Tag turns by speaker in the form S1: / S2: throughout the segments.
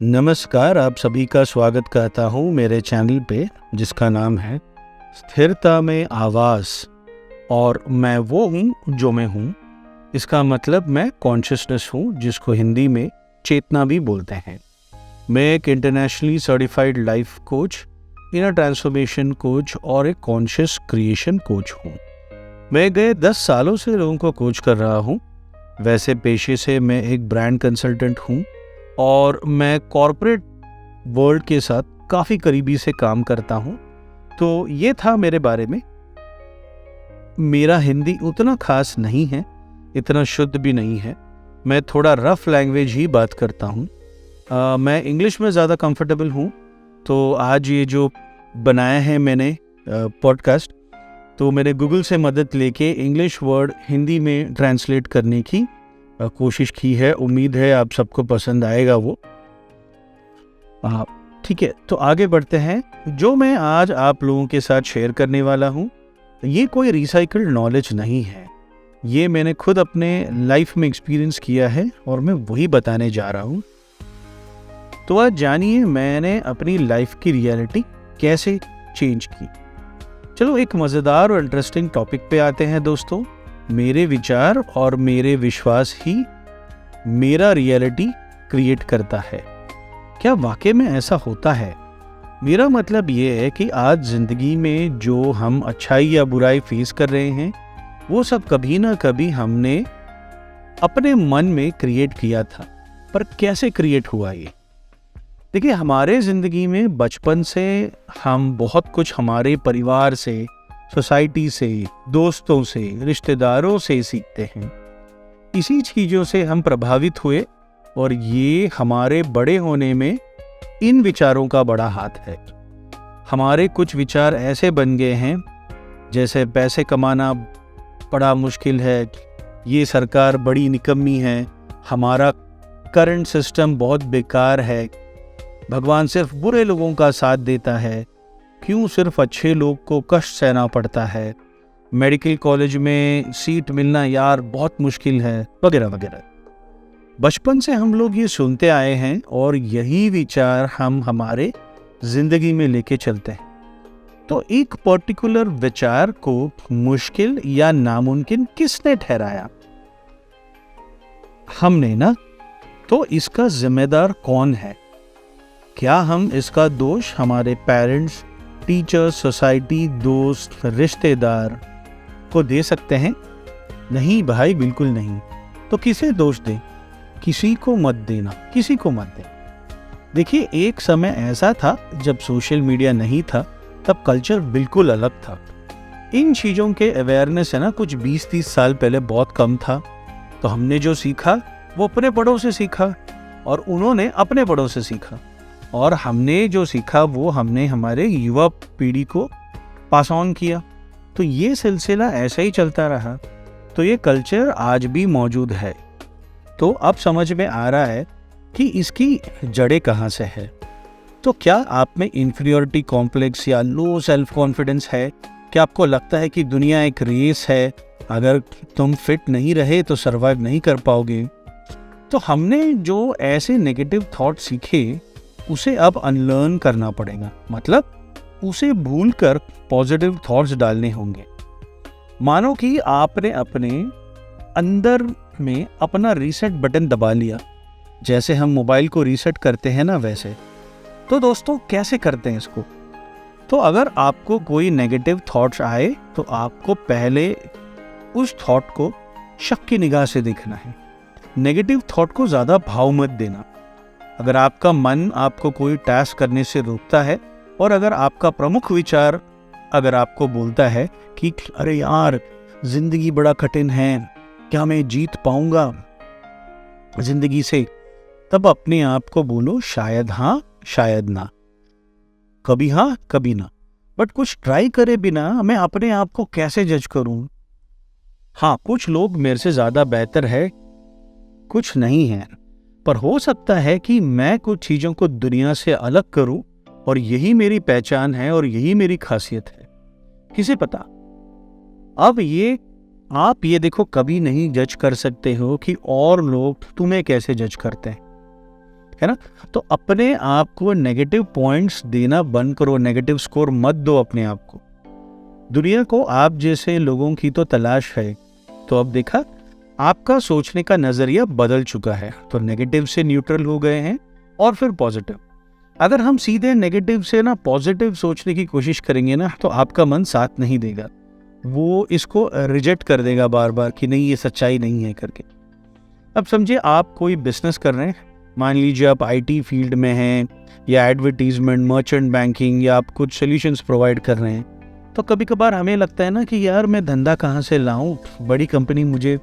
S1: नमस्कार, आप सभी का स्वागत करता हूँ मेरे चैनल पे जिसका नाम है स्थिरता में आवाज़। और मैं वो हूँ जो मैं हूँ। इसका मतलब मैं कॉन्शियसनेस हूँ, जिसको हिंदी में चेतना भी बोलते हैं। मैं एक internationally certified life coach, inner transformation coach और एक कॉन्शियस क्रिएशन कोच हूँ। मैं गए 10 सालों से लोगों को कोच कर रहा हूँ। वैसे पेशे से मैं एक ब्रांड कंसल्टेंट हूँ और मैं कॉरपोरेट वर्ल्ड के साथ काफ़ी करीबी से काम करता हूँ। तो ये था मेरे बारे में। मेरा हिंदी उतना खास नहीं है, इतना शुद्ध भी नहीं है। मैं थोड़ा रफ लैंग्वेज ही बात करता हूँ। मैं इंग्लिश में ज़्यादा कंफर्टेबल हूँ। तो आज ये जो बनाया है मैंने पॉडकास्ट, तो मैंने गूगल से मदद लेके इंग्लिश वर्ड हिंदी में ट्रांसलेट करने की कोशिश की है। उम्मीद है आप सबको पसंद आएगा वो। ठीक है, तो आगे बढ़ते हैं। जो मैं आज आप लोगों के साथ शेयर करने वाला हूँ, ये कोई रिसाइकल्ड नॉलेज नहीं है। ये मैंने खुद अपने लाइफ में एक्सपीरियंस किया है और मैं वही बताने जा रहा हूँ। तो आज जानिए मैंने अपनी लाइफ की रियलिटी कैसे चेंज की। चलो एक मज़ेदार और इंटरेस्टिंग टॉपिक पे आते हैं दोस्तों। मेरे विचार और मेरे विश्वास ही मेरा रियलिटी क्रिएट करता है। क्या वाकई में ऐसा होता है? मेरा मतलब ये है कि आज जिंदगी में जो हम अच्छाई या बुराई फेस कर रहे हैं, वो सब कभी ना कभी हमने अपने मन में क्रिएट किया था। पर कैसे क्रिएट हुआ ये? देखिए, हमारे ज़िंदगी में बचपन से हम बहुत कुछ हमारे परिवार से, सोसाइटी से, दोस्तों से, रिश्तेदारों से सीखते हैं। इसी चीज़ों से हम प्रभावित हुए और ये हमारे बड़े होने में इन विचारों का बड़ा हाथ है। हमारे कुछ विचार ऐसे बन गए हैं जैसे पैसे कमाना बड़ा मुश्किल है, ये सरकार बड़ी निकम्मी है, हमारा करंट सिस्टम बहुत बेकार है, भगवान सिर्फ बुरे लोगों का साथ देता है, क्यों सिर्फ अच्छे लोग को कष्ट सहना पड़ता है, मेडिकल कॉलेज में सीट मिलना यार बहुत मुश्किल है, वगैरह वगैरह। बचपन से हम लोग ये सुनते आए हैं और यही विचार हम हमारे जिंदगी में लेके चलते हैं। तो एक पर्टिकुलर विचार को मुश्किल या नामुमकिन किसने ठहराया? हमने ना। तो इसका जिम्मेदार कौन है? क्या हम इसका दोष हमारे पेरेंट्स, टीचर्स, सोसाइटी, दोस्त, रिश्तेदार को दे सकते हैं? नहीं भाई, बिल्कुल नहीं। तो किसे दोष दें? किसी को मत देना, किसी को मत दें। देखिए, एक समय ऐसा था जब सोशल मीडिया नहीं था, तब कल्चर बिल्कुल अलग था। इन चीज़ों के अवेयरनेस है ना, कुछ 20-30 साल पहले बहुत कम था। तो हमने जो सीखा वो अपने बड़ों से सीखा और उन्होंने अपने बड़ों से सीखा, और हमने जो सीखा वो हमने हमारे युवा पीढ़ी को पास ऑन किया। तो ये सिलसिला ऐसा ही चलता रहा। तो ये कल्चर आज भी मौजूद है। तो अब समझ में आ रहा है कि इसकी जड़ें कहाँ से है। तो क्या आप में इंफीरियरिटी कॉम्प्लेक्स या लो सेल्फ कॉन्फिडेंस है? क्या आपको लगता है कि दुनिया एक रेस है, अगर तुम फिट नहीं रहे तो सर्वाइव नहीं कर पाओगे? तो हमने जो ऐसे नेगेटिव थॉट सीखे उसे अब अनलर्न करना पड़ेगा। मतलब उसे भूलकर पॉजिटिव थॉट्स डालने होंगे। मानो कि आपने अपने अंदर में अपना रीसेट बटन दबा लिया, जैसे हम मोबाइल को रीसेट करते हैं ना, वैसे। तो दोस्तों, कैसे करते हैं इसको? तो अगर आपको कोई नेगेटिव थॉट्स आए तो आपको पहले उस थॉट को शक की निगाह से देखना है। नेगेटिव थॉट को ज़्यादा भाव मत देना। अगर आपका मन आपको कोई टास्क करने से रोकता है और अगर आपका प्रमुख विचार अगर आपको बोलता है कि अरे यार, जिंदगी बड़ा कठिन है, क्या मैं जीत पाऊंगा जिंदगी से, तब अपने आप को बोलो शायद हाँ, शायद ना। कभी हाँ, कभी ना। बट कुछ ट्राई करे बिना मैं अपने आप को कैसे जज करूं? हाँ, कुछ लोग मेरे से ज्यादा बेहतर है, कुछ नहीं है, पर हो सकता है कि मैं कुछ चीजों को दुनिया से अलग करूं और यही मेरी पहचान है और यही मेरी खासियत है। किसे पता? अब आप ये देखो, कभी नहीं जज कर सकते हो कि और लोग तुम्हें कैसे जज करते हैं। है ना। तो अपने आप को नेगेटिव पॉइंट्स देना बंद करो, नेगेटिव स्कोर मत दो अपने आप को। दुनिया को आप जैसे लोगों की तो तलाश है। तो अब देखा, आपका सोचने का नजरिया बदल चुका है। तो नेगेटिव से न्यूट्रल हो गए हैं और फिर पॉजिटिव। अगर हम सीधे नेगेटिव से ना पॉजिटिव सोचने की कोशिश करेंगे ना, तो आपका मन साथ नहीं देगा, वो इसको रिजेक्ट कर देगा बार बार कि नहीं, ये सच्चाई नहीं है करके। अब समझिए आप कोई बिजनेस कर रहे हैं, मान लीजिए आप आईटी फील्ड में हैं, या एडवर्टीजमेंट, मर्चेंट बैंकिंग, या आप कुछ सॉल्यूशंस प्रोवाइड कर रहे हैं। तो कभी कभार हमें लगता है ना कि यार मैं धंधा कहाँ से लाऊं, बड़ी कंपनी मुझे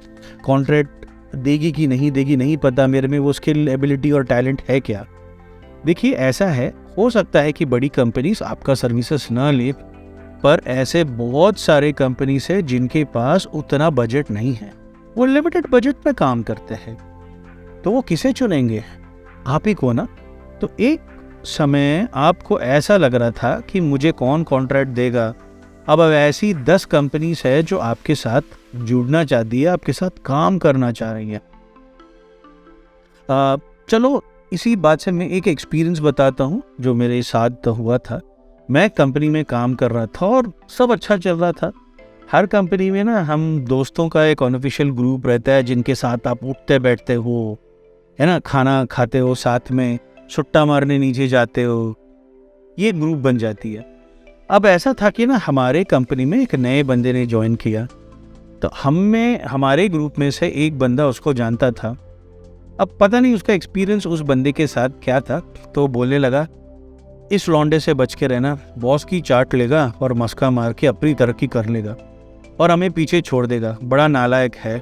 S1: कॉन्ट्रैक्ट देगी कि नहीं देगी नहीं पता, मेरे में वो स्किल, एबिलिटी और टैलेंट है क्या। देखिए ऐसा है, हो सकता है कि बड़ी कंपनीज आपका सर्विसेज ना ले, पर ऐसे बहुत सारे कंपनीज है जिनके पास उतना बजट नहीं है, वो लिमिटेड बजट में काम करते हैं। तो वो किसे चुनेंगे? आप ही को ना। तो एक समय आपको ऐसा लग रहा था कि मुझे कौन कॉन्ट्रैक्ट देगा। अब ऐसी 10 कंपनीज है जो आपके साथ जुड़ना चाहती है, आपके साथ काम करना चाह रही है। चलो इसी बात से मैं एक एक्सपीरियंस बताता हूँ जो मेरे साथ हुआ था। मैं कंपनी में काम कर रहा था और सब अच्छा चल रहा था। हर कंपनी में ना हम दोस्तों का एक अनऑफिशियल ग्रुप रहता है जिनके साथ आप उठते बैठते हो, है ना, खाना खाते हो साथ में, सुट्टा मारने नीचे जाते हो, ये ग्रुप बन जाती है। अब ऐसा था कि ना हमारे कंपनी में एक नए बंदे ने ज्वाइन किया, तो हमारे ग्रुप में से एक बंदा उसको जानता था। अब पता नहीं उसका एक्सपीरियंस उस बंदे के साथ क्या था, तो बोलने लगा इस लौंडे से बच के रहना, बॉस की चाट लेगा और मस्का मार के अपनी तरक्की कर लेगा और हमें पीछे छोड़ देगा, बड़ा नालायक है।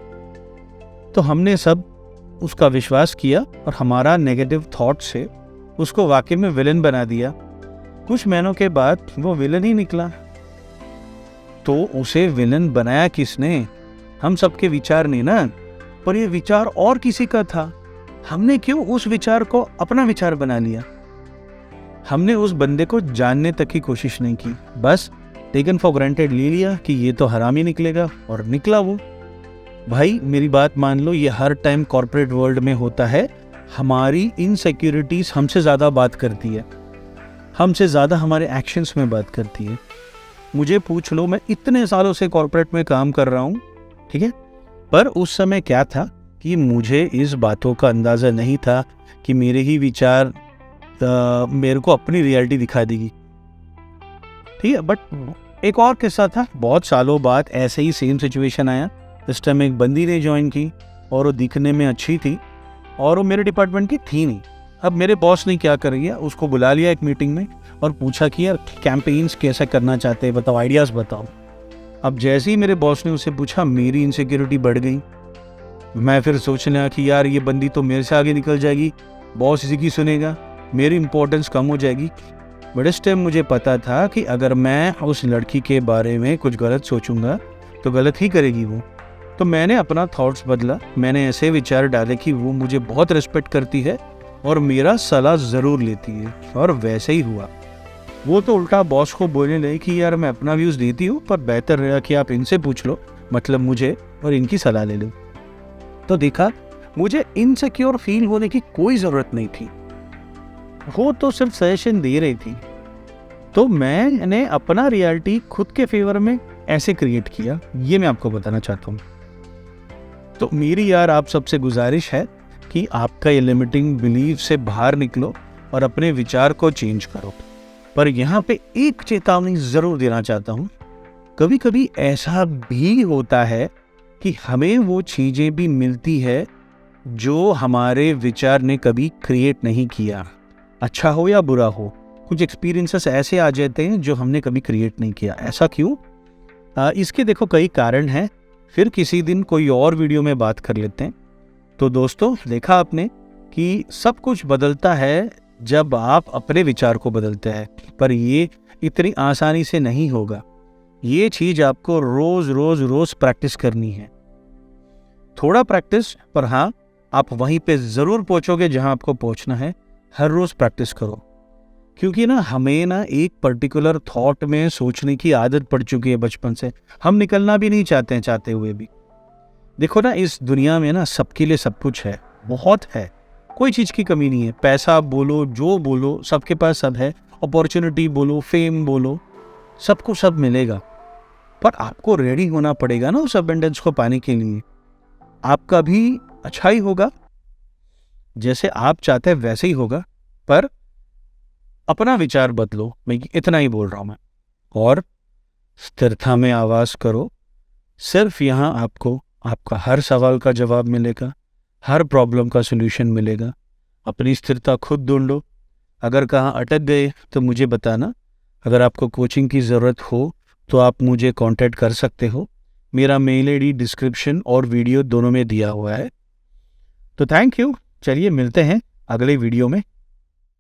S1: तो हमने सब उसका विश्वास किया और हमारा नेगेटिव थॉट से उसको वाकई में विलन बना दिया। कुछ महीनों के बाद वो विलन ही निकला। तो उसे विलन बनाया किसने? हम सबके विचार ने ना, पर ये विचार और किसी का था। हमने क्यों उस विचार को अपना विचार बना लिया? हमने उस बंदे को जानने तक की कोशिश नहीं की, बस टेकन फॉर ग्रांटेड ले लिया कि ये तो हरामी निकलेगा, और निकला वो। भाई मेरी बात मान लो, ये हर टाइम कॉर्पोरेट वर्ल्ड में होता है। हमारी इनसिक्योरिटीज हमसे ज़्यादा बात करती है, हमसे ज़्यादा हमारे एक्शंस में बात करती है। मुझे पूछ लो, मैं इतने सालों से कॉर्पोरेट में काम कर रहा हूँ, ठीक है, पर उस समय क्या था कि मुझे इस बातों का अंदाज़ा नहीं था कि मेरे ही विचार मेरे को अपनी रियलिटी दिखा देगी, ठीक है। बट एक और किस्सा था, बहुत सालों बाद ऐसे ही सेम सिचुएशन आया। इस टाइम एक बंदी ने ज्वाइन की और वो दिखने में अच्छी थी और वो मेरे डिपार्टमेंट की थी नहीं। अब मेरे बॉस ने क्या कर दिया, उसको बुला लिया एक मीटिंग में और पूछा कि यार कैंपेन्स कैसे करना चाहते हैं, बताओ, आइडियाज़ बताओ। अब जैसे ही मेरे बॉस ने उससे पूछा, मेरी इनसिक्योरिटी बढ़ गई। मैं फिर सोचने लगा कि यार ये बंदी तो मेरे से आगे निकल जाएगी, बॉस इसी की सुनेगा, मेरी इंपॉर्टेंस कम हो जाएगी। बट इस टाइम मुझे पता था कि अगर मैं उस लड़की के बारे में कुछ गलत सोचूंगा तो गलत ही करेगी वो। तो मैंने अपना थॉट्स बदला, मैंने ऐसे विचार डाले कि वो मुझे बहुत रिस्पेक्ट करती है और मेरा सलाह ज़रूर लेती है, और वैसे ही हुआ। वो तो उल्टा बॉस को बोलने लगी कि यार मैं अपना व्यूज़ देती हूँ, पर बेहतर रहेगा कि आप इनसे पूछ लो, मतलब मुझे, और इनकी सलाह ले लो। तो देखा, मुझे इनसिक्योर फील होने की कोई ज़रूरत नहीं थी, वो तो सिर्फ सजेशन दे रही थी। तो मैंने अपना रियलिटी खुद के फेवर में ऐसे क्रिएट किया, ये मैं आपको बताना चाहता हूँ। तो मेरी यार आप सबसे गुजारिश है कि आपका ये लिमिटिंग बिलीफ से बाहर निकलो और अपने विचार को चेंज करो। पर यहाँ पे एक चेतावनी ज़रूर देना चाहता हूँ, कभी कभी ऐसा भी होता है कि हमें वो चीज़ें भी मिलती है जो हमारे विचार ने कभी क्रिएट नहीं किया, अच्छा हो या बुरा हो। कुछ एक्सपीरियंसेस ऐसे आ जाते हैं जो हमने कभी क्रिएट नहीं किया। ऐसा क्यों? इसके देखो कई कारण हैं, फिर किसी दिन कोई और वीडियो में बात कर लेते हैं। तो दोस्तों, देखा आपने कि सब कुछ बदलता है जब आप अपने विचार को बदलते हैं, पर ये इतनी आसानी से नहीं होगा। ये चीज़ आपको रोज़ रोज़ रोज़ प्रैक्टिस करनी है। थोड़ा प्रैक्टिस, पर हाँ, आप वहीं पे ज़रूर पहुँचोगे जहाँ आपको पहुँचना है। हर रोज़ प्रैक्टिस करो, क्योंकि ना हमें ना एक पर्टिकुलर थॉट में सोचने की आदत पड़ चुकी है बचपन से। हम निकलना भी नहीं चाहते हैं, चाहते हुए भी। देखो ना, इस दुनिया में ना सबके लिए सब कुछ है, बहुत है, कोई चीज़ की कमी नहीं है। पैसा बोलो, जो बोलो, सबके पास सब है। अपॉर्चुनिटी बोलो, फेम बोलो, सबको सब मिलेगा। पर आपको रेडी होना पड़ेगा ना उस अबंडेंस को पाने के लिए। आपका भी अच्छा ही होगा, जैसे आप चाहते हैं वैसे ही होगा, पर अपना विचार बदलो। मैं इतना ही बोल रहा हूं मैं। और स्थिरता में आवाज करो। सिर्फ यहाँ आपको आपका हर सवाल का जवाब मिलेगा, हर प्रॉब्लम का सलूशन मिलेगा। अपनी स्थिरता खुद ढूंढो। अगर कहाँ अटक गए तो मुझे बताना। अगर आपको कोचिंग की ज़रूरत हो तो आप मुझे कांटेक्ट कर सकते हो। मेरा मेल आईडी डिस्क्रिप्शन और वीडियो दोनों में दिया हुआ है। तो थैंक यू। चलिए मिलते हैं अगले वीडियो में।